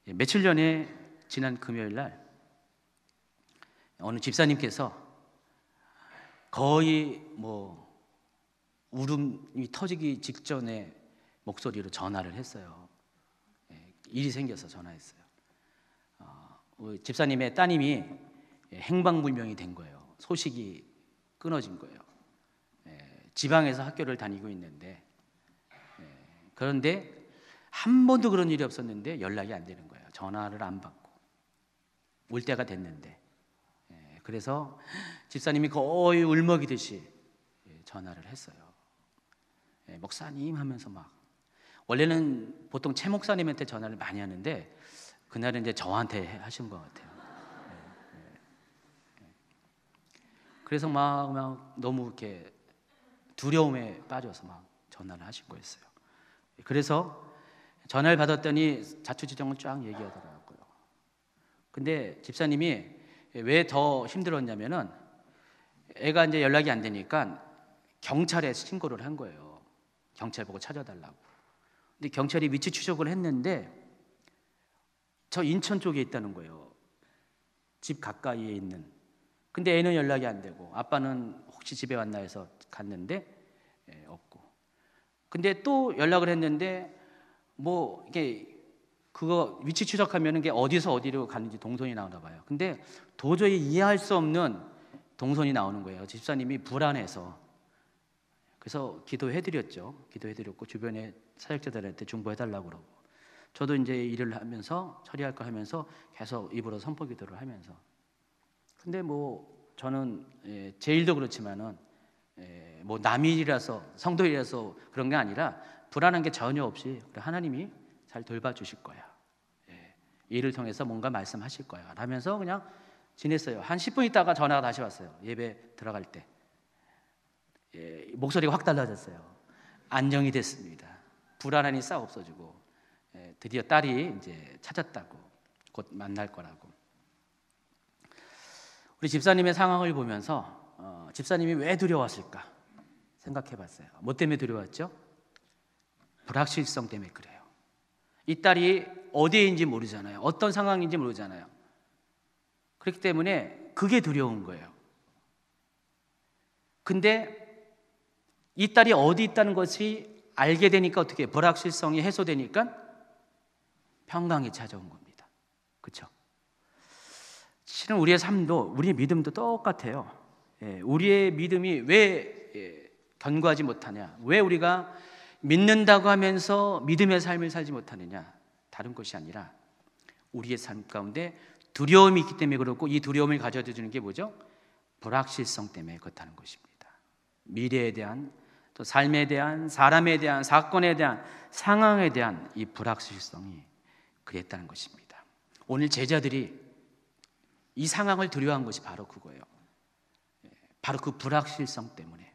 며칠 전에 지난 금요일 날 어느 집사님께서 거의 울음이 터지기 직전에 목소리로 전화를 했어요. 일이 생겨서 전화했어요. 집사님의 따님이 행방불명이 된 거예요. 소식이 끊어진 거예요. 지방에서 학교를 다니고 있는데, 그런데 한 번도 그런 일이 없었는데 연락이 안 되는 거예요. 전화를 안 받고 올 때가 됐는데, 그래서 집사님이 거의 울먹이듯이 전화를 했어요. 목사님 하면서 막, 원래는 보통 최 목사님한테 전화를 많이 하는데 그날은 이제 저한테 하신 것 같아요. 그래서 막 너무 이렇게 두려움에 빠져서 막 전화를 하신 거였어요. 그래서 전화를 받았더니 자초지종을 쫙 얘기하더라고요. 근데 집사님이 왜 더 힘들었냐면은, 애가 이제 연락이 안 되니까 경찰에 신고를 한 거예요. 경찰 보고 찾아달라고. 근데 경찰이 위치 추적을 했는데 저 인천 쪽에 있다는 거예요. 집 가까이에 있는. 근데 애는 연락이 안 되고, 아빠는 혹시 집에 왔나 해서 갔는데 없고. 근데 또 연락을 했는데 이게 그거 위치 추적하면 이게 어디서 어디로 가는지 동선이 나오나 봐요. 근데 도저히 이해할 수 없는 동선이 나오는 거예요. 집사님이 불안해서. 그래서 기도해드렸죠. 기도해드렸고 주변에 사역자들한테 중보해달라고 그러고, 저도 이제 일을 하면서 처리할 거 하면서 계속 입으로 선포기도를 하면서. 근데 저는 제 일도 그렇지만은 남의 일이라서, 성도 일이라서 그런 게 아니라 불안한 게 전혀 없이 하나님이 잘 돌봐주실 거야, 일을 통해서 뭔가 말씀하실 거야 하면서 그냥 지냈어요. 한 10분 있다가 전화가 다시 왔어요. 예배 들어갈 때. 목소리가 확 달라졌어요. 안정이 됐습니다. 불안함이 싹 없어지고, 드디어 딸이 이제 찾았다고, 곧 만날 거라고. 우리 집사님의 상황을 보면서 집사님이 왜 두려웠을까 생각해 봤어요. 뭐 때문에 두려웠죠? 불확실성 때문에 그래요. 이 딸이 어디에인지 모르잖아요. 어떤 상황인지 모르잖아요. 그렇기 때문에 그게 두려운 거예요. 근데 이 딸이 어디 있다는 것이 알게 되니까 어떻게 해요? 불확실성이 해소되니까 평강이 찾아온 겁니다. 그렇죠? 실은 우리의 삶도, 우리의 믿음도 똑같아요. 우리의 믿음이 왜 견고하지 못하냐, 왜 우리가 믿는다고 하면서 믿음의 삶을 살지 못하느냐, 다른 것이 아니라 우리의 삶 가운데 두려움이 있기 때문에 그렇고, 이 두려움을 가져다 주는 게 뭐죠? 불확실성 때문에 그렇다는 것입니다. 미래에 대한, 또 삶에 대한, 사람에 대한, 사건에 대한, 상황에 대한 이 불확실성이 그랬다는 것입니다. 오늘 제자들이 이 상황을 두려워한 것이 바로 그거예요. 바로 그 불확실성 때문에.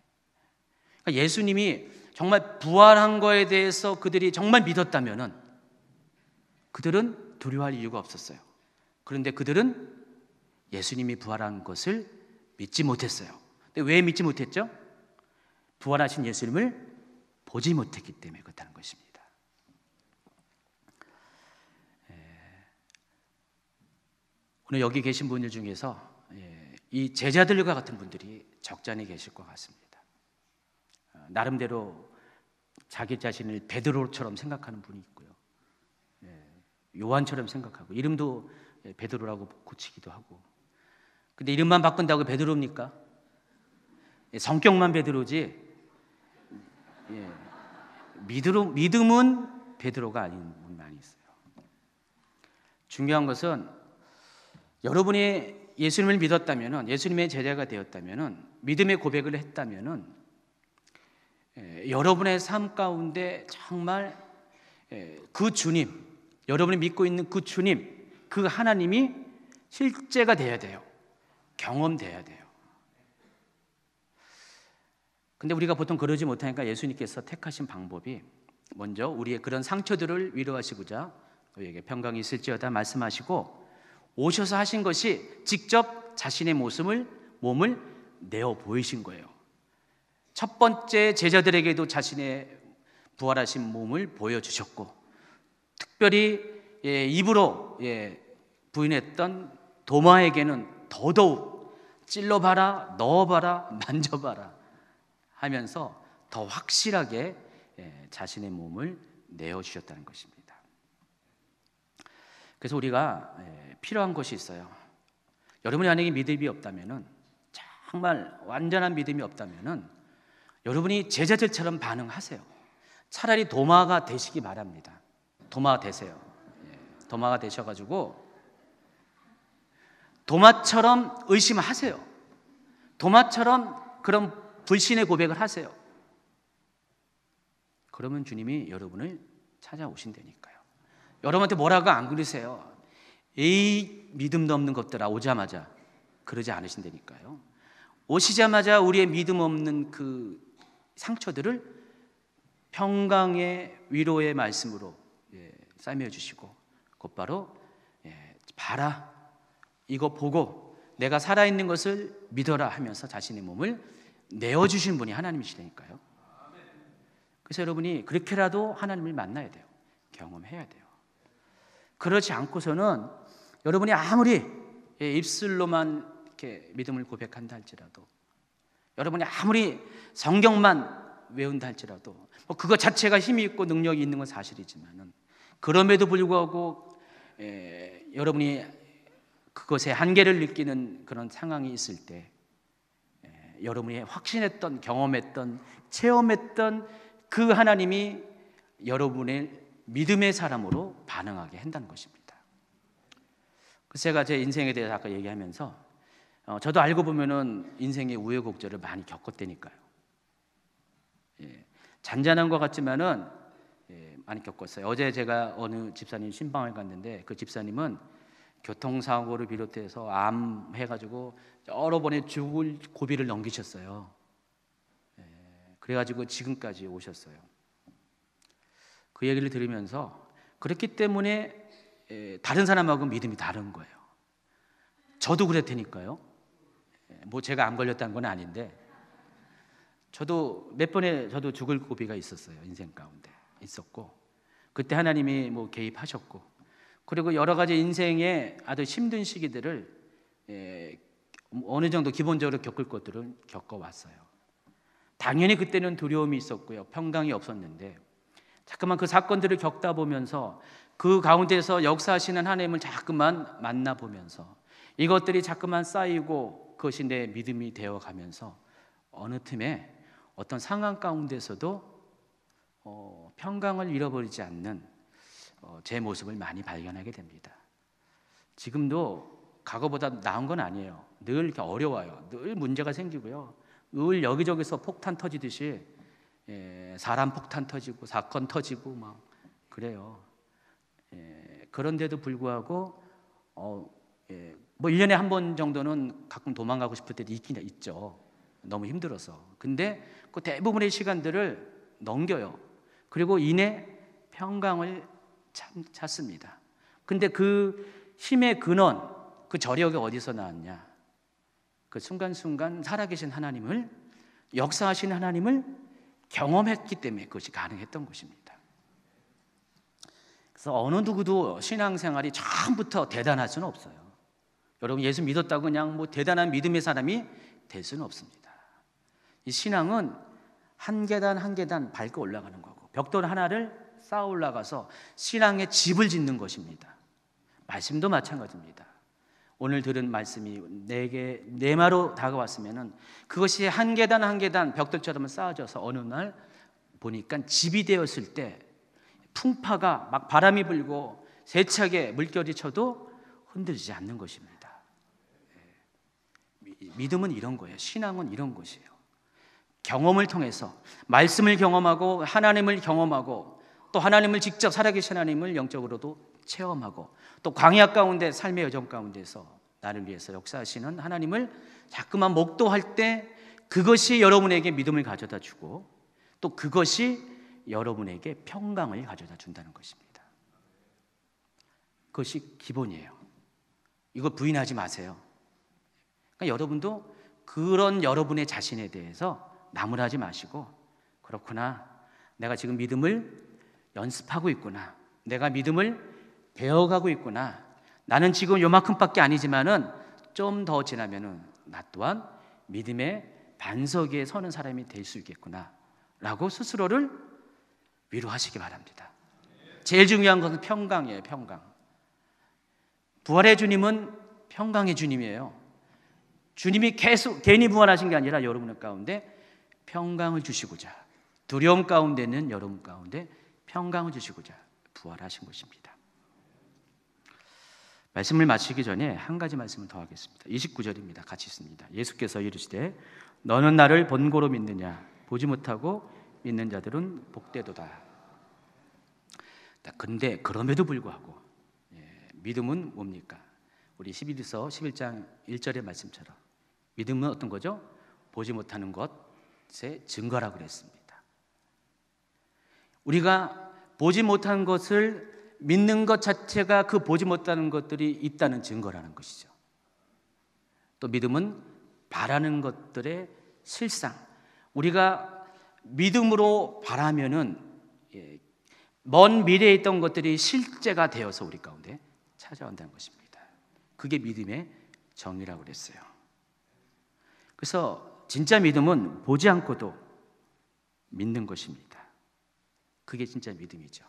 그러니까 예수님이 정말 부활한 거에 대해서 그들이 정말 믿었다면은 그들은 두려워할 이유가 없었어요. 그런데 그들은 예수님이 부활한 것을 믿지 못했어요. 근데 왜 믿지 못했죠? 부활하신 예수님을 보지 못했기 때문에 그렇다는 것입니다. 오늘 여기 계신 분들 중에서 이 제자들과 같은 분들이 적잖이 계실 것 같습니다. 나름대로 자기 자신을 베드로처럼 생각하는 분이 있고요, 요한처럼 생각하고, 이름도 베드로라고 고치기도 하고. 근데 이름만 바꾼다고 베드로입니까? 성격만 베드로지, 믿음은 베드로가 아닌 분이 많이 있어요. 중요한 것은 여러분이 예수님을 믿었다면은, 예수님의 제자가 되었다면은, 믿음의 고백을 했다면은, 여러분의 삶 가운데 정말 그 주님, 여러분이 믿고 있는 그 주님, 그 하나님이 실제가 돼야 돼요. 경험돼야 돼요. 근데 우리가 보통 그러지 못하니까 예수님께서 택하신 방법이 먼저 우리의 그런 상처들을 위로하시고자 너에게 평강이 있을지어다 말씀하시고 오셔서 하신 것이 직접 자신의 몸을 내어 보이신 거예요. 첫 번째 제자들에게도 자신의 부활하신 몸을 보여주셨고, 특별히 입으로 부인했던 도마에게는 더더욱 찔러봐라, 넣어봐라, 만져봐라 하면서 더 확실하게 자신의 몸을 내어주셨다는 것입니다. 그래서 우리가 필요한 것이 있어요. 여러분이 만약에 믿음이 없다면은, 정말 완전한 믿음이 없다면은 여러분이 제자들처럼 반응하세요. 차라리 도마가 되시기 바랍니다. 도마가 되세요. 도마가 되셔가지고 도마처럼 의심하세요. 도마처럼 그런 불신의 고백을 하세요. 그러면 주님이 여러분을 찾아오신다니까요. 여러분한테 뭐라고 안 그러세요. 에이 믿음도 없는 것들아 오자마자 그러지 않으신다니까요. 오시자마자 우리의 믿음 없는 그 상처들을 평강의 위로의 말씀으로 싸매어 주시고 곧바로 봐라, 이거 보고 내가 살아있는 것을 믿어라 하면서 자신의 몸을 내어주신 분이 하나님이시다니까요. 그래서 여러분이 그렇게라도 하나님을 만나야 돼요. 경험해야 돼요. 그렇지 않고서는 여러분이 아무리 입술로만 이렇게 믿음을 고백한다 할지라도, 여러분이 아무리 성경만 외운다 할지라도, 그것 자체가 힘이 있고 능력이 있는 건 사실이지만은, 그럼에도 불구하고 여러분이 그것의 한계를 느끼는 그런 상황이 있을 때 여러분이 확신했던, 경험했던, 체험했던 그 하나님이 여러분의 믿음의 사람으로 반응하게 한다는 것입니다. 그래서 제가 제 인생에 대해서 아까 얘기하면서 저도 알고 보면은 인생의 우여곡절을 많이 겪었다니까요. 잔잔한 것 같지만은 많이 겪었어요. 어제 제가 어느 집사님 신방을 갔는데 그 집사님은 교통사고를 비롯해서 암 해가지고 여러 번의 죽을 고비를 넘기셨어요. 그래가지고 지금까지 오셨어요. 그 얘기를 들으면서 그렇기 때문에 다른 사람하고 믿음이 다른 거예요. 저도 그랬다니까요. 뭐 제가 안 걸렸다는 건 아닌데 저도 몇 번의 저도 죽을 고비가 있었어요. 인생 가운데 있었고, 그때 하나님이 뭐 개입하셨고, 그리고 여러 가지 인생의 아주 힘든 시기들을 어느 정도 기본적으로 겪을 것들을 겪어왔어요. 당연히 그때는 두려움이 있었고요, 평강이 없었는데 자꾸만 그 사건들을 겪다 보면서 그 가운데서 역사하시는 하나님을 자꾸만 만나보면서 이것들이 자꾸만 쌓이고 그것이 내 믿음이 되어가면서 어느 틈에 어떤 상황 가운데서도 평강을 잃어버리지 않는 제 모습을 많이 발견하게 됩니다. 지금도 과거보다 나은 건 아니에요. 늘 이렇게 어려워요. 늘 문제가 생기고요. 늘 여기저기서 폭탄 터지듯이 사람 폭탄 터지고 사건 터지고 막 그래요. 그런데도 불구하고 뭐 1년에 한 번 정도는 가끔 도망가고 싶을 때도 있긴 있죠. 너무 힘들어서. 근데 그 대부분의 시간들을 넘겨요. 그리고 이내 평강을 찾습니다. 근데 그 힘의 근원, 그 저력이 어디서 나왔냐? 그 순간순간 살아계신 하나님을, 역사하신 하나님을 경험했기 때문에 그것이 가능했던 것입니다. 그래서 어느 누구도 신앙생활이 처음부터 대단할 수는 없어요. 여러분 예수 믿었다고 그냥 뭐 대단한 믿음의 사람이 될 수는 없습니다. 이 신앙은 한 계단 한 계단 밟고 올라가는 거고, 벽돌 하나를 쌓아 올라가서 신앙의 집을 짓는 것입니다. 말씀도 마찬가지입니다. 오늘 들은 말씀이 내게 내마로 다가왔으면은 그것이 한 계단 한 계단 벽돌처럼 쌓아져서 어느 날 보니까 집이 되었을 때 풍파가 막 바람이 불고 세차게 물결이 쳐도 흔들리지 않는 것입니다. 믿음은 이런 거예요. 신앙은 이런 것이에요. 경험을 통해서 말씀을 경험하고 하나님을 경험하고 또 하나님을 직접 살아계신 하나님을 영적으로도 체험하고 또 광야 가운데 삶의 여정 가운데서 나를 위해서 역사하시는 하나님을 자꾸만 목도할 때 그것이 여러분에게 믿음을 가져다 주고 또 그것이 여러분에게 평강을 가져다 준다는 것입니다. 그것이 기본이에요. 이거 부인하지 마세요. 그러니까 여러분도 그런 여러분의 자신에 대해서 나무라지 마시고, 그렇구나, 내가 지금 믿음을 연습하고 있구나, 내가 믿음을 배워가고 있구나, 나는 지금 요만큼밖에 아니지만은 좀 더 지나면은 나 또한 믿음의 반석 위에 서는 사람이 될 수 있겠구나 라고 스스로를 위로하시기 바랍니다. 제일 중요한 것은 평강이에요. 평강. 부활의 주님은 평강의 주님이에요. 주님이 계속 괜히 부활하신 게 아니라 여러분 가운데 평강을 주시고자, 두려움 가운데 있는 여러분 가운데 평강을 주시고자 부활하신 것입니다. 말씀을 마치기 전에 한 가지 말씀을 더 하겠습니다. 29절입니다. 같이 읽습니다. 예수께서 이르시되 너는 나를 본고로 믿느냐? 보지 못하고 믿는 자들은 복되도다. 근데 그럼에도 불구하고 믿음은 뭡니까? 우리 히브리서 11장 1절의 말씀처럼 믿음은 어떤 거죠? 보지 못하는 것의 증거라고 그랬습니다. 우리가 보지 못한 것을 믿는 것 자체가 그 보지 못하는 것들이 있다는 증거라는 것이죠. 또 믿음은 바라는 것들의 실상, 우리가 믿음으로 바라면은 먼 미래에 있던 것들이 실제가 되어서 우리 가운데 찾아온다는 것입니다. 그게 믿음의 정의라고 그랬어요. 그래서 진짜 믿음은 보지 않고도 믿는 것입니다. 그게 진짜 믿음이죠.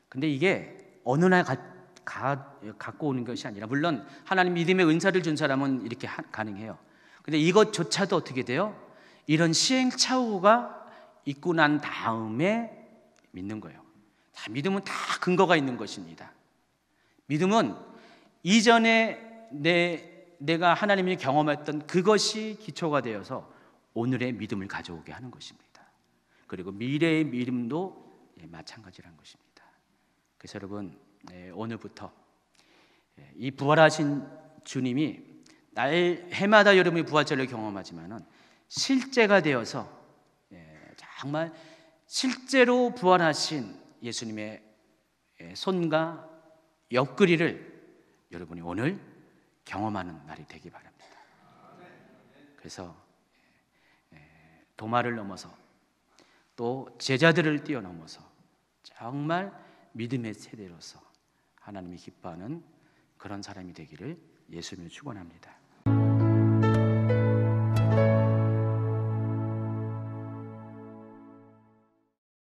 근데 이게 어느 날 갖고 오는 것이 아니라, 물론 하나님 믿음의 은사를 준 사람은 이렇게 가능해요. 근데 이것조차도 어떻게 돼요? 이런 시행착오가 있고 난 다음에 믿는 거예요. 믿음은 다 근거가 있는 것입니다. 믿음은 이전에 내가 하나님이 경험했던 그것이 기초가 되어서 오늘의 믿음을 가져오게 하는 것입니다. 그리고 미래의 믿음도 마찬가지라는 것입니다. 그래서 여러분, 오늘부터 이 부활하신 주님이 해마다 여러분이 부활절을 경험하지만은 실제가 되어서 정말 실제로 부활하신 예수님의 손과 옆구리를 여러분이 오늘 경험하는 날이 되기 바랍니다. 그래서 도마를 넘어서 또 제자들을 뛰어넘어서 정말 믿음의 세대로서 하나님이 기뻐하는 그런 사람이 되기를 예수님을 축원합니다.